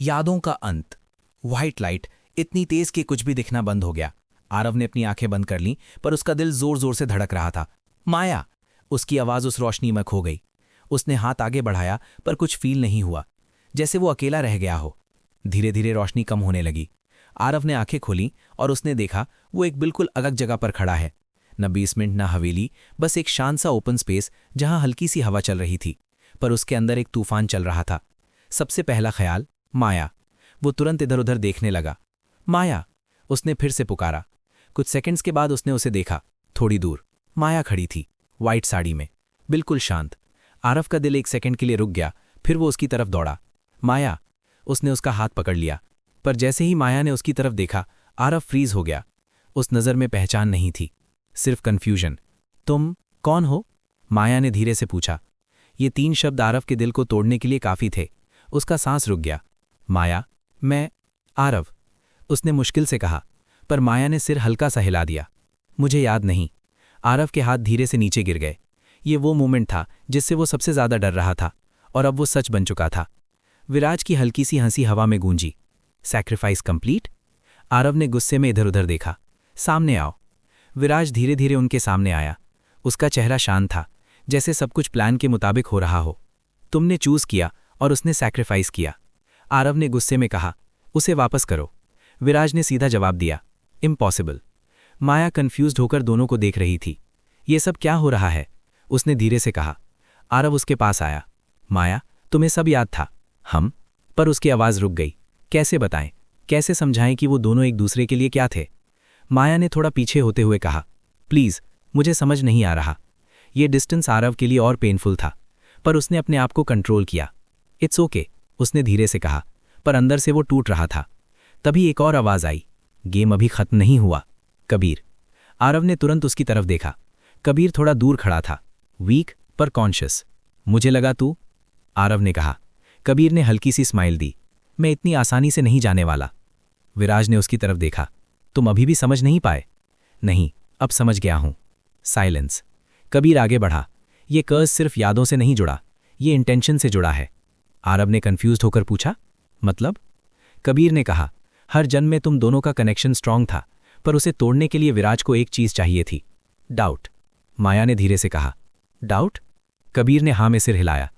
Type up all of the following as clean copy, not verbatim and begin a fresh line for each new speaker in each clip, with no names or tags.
यादों का अंत। व्हाइट लाइट इतनी तेज कि कुछ भी दिखना बंद हो गया। आरव ने अपनी आंखें बंद कर लीं, पर उसका दिल जोर जोर से धड़क रहा था। माया! उसकी आवाज उस रोशनी में खो गई। उसने हाथ आगे बढ़ाया, पर कुछ फील नहीं हुआ, जैसे वो अकेला रह गया हो। धीरे धीरे रोशनी कम होने लगी। आरव ने आंखें खोलीं और उसने देखा वो एक बिल्कुल अलग जगह पर खड़ा है। न बेसमेंट, न हवेली, बस एक शांत सा ओपन स्पेस जहां हल्की सी हवा चल रही थी, पर उसके अंदर एक तूफान चल रहा था। सबसे पहला ख्याल, माया। वो तुरंत इधर उधर देखने लगा। माया! उसने फिर से पुकारा। कुछ सेकंड्स के बाद उसने उसे देखा। थोड़ी दूर माया खड़ी थी, वाइट साड़ी में, बिल्कुल शांत। आरव का दिल एक सेकंड के लिए रुक गया, फिर वो उसकी तरफ दौड़ा। माया! उसने उसका हाथ पकड़ लिया, पर जैसे ही माया ने उसकी तरफ देखा, आरव फ्रीज हो गया। उस नज़र में पहचान नहीं थी, सिर्फ कन्फ्यूजन। तुम कौन हो? माया ने धीरे से पूछा। ये 3 शब्द आरव के दिल को तोड़ने के लिए काफी थे। उसका सांस रुक गया। माया, मैं आरव, उसने मुश्किल से कहा, पर माया ने सिर हल्का सा हिला दिया। मुझे याद नहीं। आरव के हाथ धीरे से नीचे गिर गए। ये वो मोमेंट था जिससे वो सबसे ज्यादा डर रहा था, और अब वो सच बन चुका था। विराज की हल्की सी हंसी हवा में गूंजी। Sacrifice complete? आरव ने गुस्से में इधर उधर देखा। सामने आओ। विराज धीरे धीरे उनके सामने आया। उसका चेहरा शांत था, जैसे सब कुछ प्लान के मुताबिक हो रहा हो। तुमने चूज किया और उसने सैक्रिफाइस किया। आरव ने गुस्से में कहा। उसे वापस करो। विराज ने सीधा जवाब दिया। इम्पॉसिबल। माया कंफ्यूज्ड होकर दोनों को देख रही थी। ये सब क्या हो रहा है? उसने धीरे से कहा। आरव उसके पास आया। माया, तुम्हें सब याद था। हम? पर उसकी आवाज रुक गई। कैसे बताएं, कैसे समझाएं कि वो दोनों एक दूसरे के लिए क्या थे? माया ने थोड़ा पीछे होते हुए कहा, प्लीज, मुझे समझ नहीं आ रहा। ये डिस्टेंस आरव के लिए और पेनफुल था, पर उसने अपने आप को कंट्रोल किया। इट्स ओके, उसने धीरे से कहा, पर अंदर से वो टूट रहा था। तभी एक और आवाज आई। गेम अभी खत्म नहीं हुआ। कबीर। आरव ने तुरंत उसकी तरफ देखा। कबीर थोड़ा दूर खड़ा था, वीक पर कॉन्शियस। मुझे लगा तू? आरव ने कहा। कबीर ने हल्की सी स्माइल दी। मैं इतनी आसानी से नहीं जाने वाला। विराज ने उसकी तरफ देखा। तुम अभी भी समझ नहीं पाए? नहीं, अब समझ गया हूं। साइलेंस। कबीर आगे बढ़ा। ये कर्ज सिर्फ यादों से नहीं जुड़ा, ये इंटेंशन से जुड़ा है। आरव ने कंफ्यूज्ड होकर पूछा, मतलब? कबीर ने कहा, हर जन्म में तुम दोनों का कनेक्शन स्ट्रांग था, पर उसे तोड़ने के लिए विराज को एक चीज चाहिए थी, डाउट। माया ने धीरे से कहा। डाउट? कबीर ने हाँ में सिर हिलाया।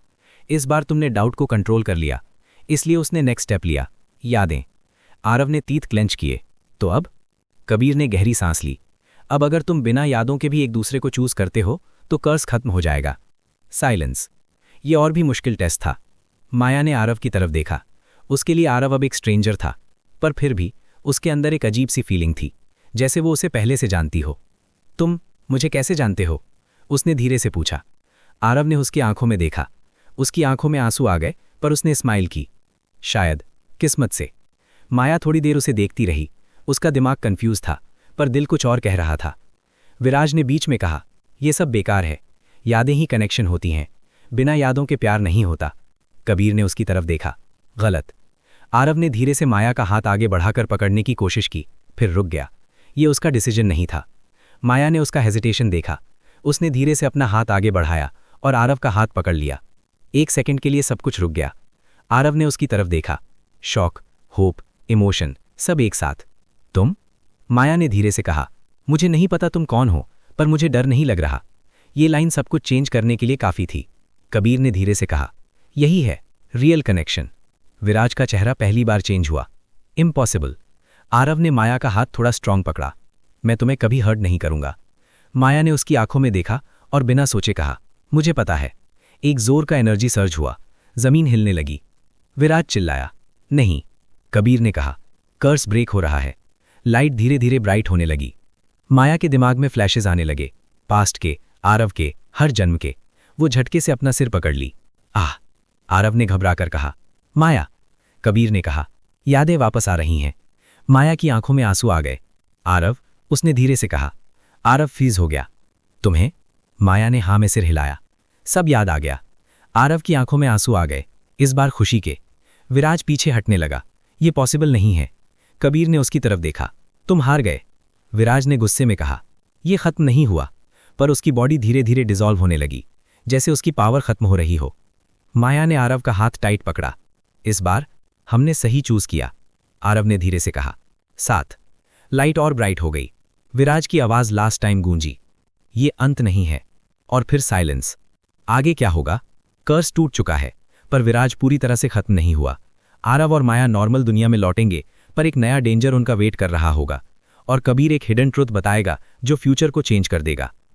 इस बार तुमने डाउट को कंट्रोल कर लिया, इसलिए उसने नेक्स्ट स्टेप लिया, यादें। आरव ने तीत क्लेंच किए। तो अब? कबीर ने गहरी सांस ली। अब अगर तुम बिना यादों के भी एक दूसरे को चूज करते हो तो कर्ज खत्म हो जाएगा। साइलेंस। ये और भी मुश्किल टेस्ट था। माया ने आरव की तरफ देखा। उसके लिए आरव अब एक स्ट्रेंजर था, पर फिर भी उसके अंदर एक अजीब सी फीलिंग थी, जैसे वो उसे पहले से जानती हो। तुम मुझे कैसे जानते हो? उसने धीरे से पूछा। आरव ने उसकी आंखों में देखा। उसकी आंखों में आंसू आ गए, पर उसने स्माइल की। शायद किस्मत से। माया थोड़ी देर उसे देखती रही। उसका दिमाग कंफ्यूज था, पर दिल कुछ और कह रहा था। विराज ने बीच में कहा, यह सब बेकार है। यादें ही कनेक्शन होती हैं, बिना यादों के प्यार नहीं होता। कबीर ने उसकी तरफ देखा। गलत। आरव ने धीरे से माया का हाथ आगे बढ़ाकर पकड़ने की कोशिश की, फिर रुक गया। ये उसका डिसीजन नहीं था। माया ने उसका हेजिटेशन देखा। उसने धीरे से अपना हाथ आगे बढ़ाया और आरव का हाथ पकड़ लिया। एक सेकंड के लिए सब कुछ रुक गया। आरव ने उसकी तरफ देखा। शॉक, होप, इमोशन, सब एक साथ। तुम? माया ने धीरे से कहा। मुझे नहीं पता तुम कौन हो, पर मुझे डर नहीं लग रहा। ये लाइन सब कुछ चेंज करने के लिए काफी थी। कबीर ने धीरे से कहा, यही है रियल कनेक्शन। विराज का चेहरा पहली बार चेंज हुआ। इम्पॉसिबल। आरव ने माया का हाथ थोड़ा स्ट्रांग पकड़ा। मैं तुम्हें कभी हर्ट नहीं करूंगा। माया ने उसकी आंखों में देखा और बिना सोचे कहा, मुझे पता है। एक जोर का एनर्जी सर्ज हुआ। जमीन हिलने लगी। विराज चिल्लाया, नहीं। कबीर ने कहा, कर्स ब्रेक हो रहा है। लाइट धीरे धीरे ब्राइट होने लगी। माया के दिमाग में फ्लैशेज आने लगे, पास्ट के, आरव के, हर जन्म के। वो झटके से अपना सिर पकड़ ली। आह! आरव ने घबराकर कहा। माया! कबीर ने कहा, यादें वापस आ रही हैं। माया की आंखों में आंसू आ गए। आरव, उसने धीरे से कहा। आरव फ्रीज हो गया। तुम्हें? माया ने हाँ में सिर हिलाया। सब याद आ गया। आरव की आंखों में आंसू आ गए, इस बार खुशी के। विराज पीछे हटने लगा। ये पॉसिबल नहीं है। कबीर ने उसकी तरफ देखा। तुम हार गए। विराज ने गुस्से में कहा। यह खत्म नहीं हुआ, पर उसकी बॉडी धीरे धीरे डिसॉल्व होने लगी, जैसे उसकी पावर खत्म हो रही हो। माया ने आरव का हाथ टाइट पकड़ा। इस बार हमने सही चूज किया, आरव ने धीरे से कहा। 7। लाइट और ब्राइट हो गई। विराज की आवाज लास्ट टाइम गूंजी। ये अंत नहीं है। और फिर साइलेंस। आगे क्या होगा? कर्स टूट चुका है, पर विराज पूरी तरह से खत्म नहीं हुआ। आरव और माया नॉर्मल दुनिया में लौटेंगे, पर एक नया डेंजर उनका वेट कर रहा होगा। और कबीर एक हिडन ट्रुथ बताएगा जो फ्यूचर को चेंज कर देगा।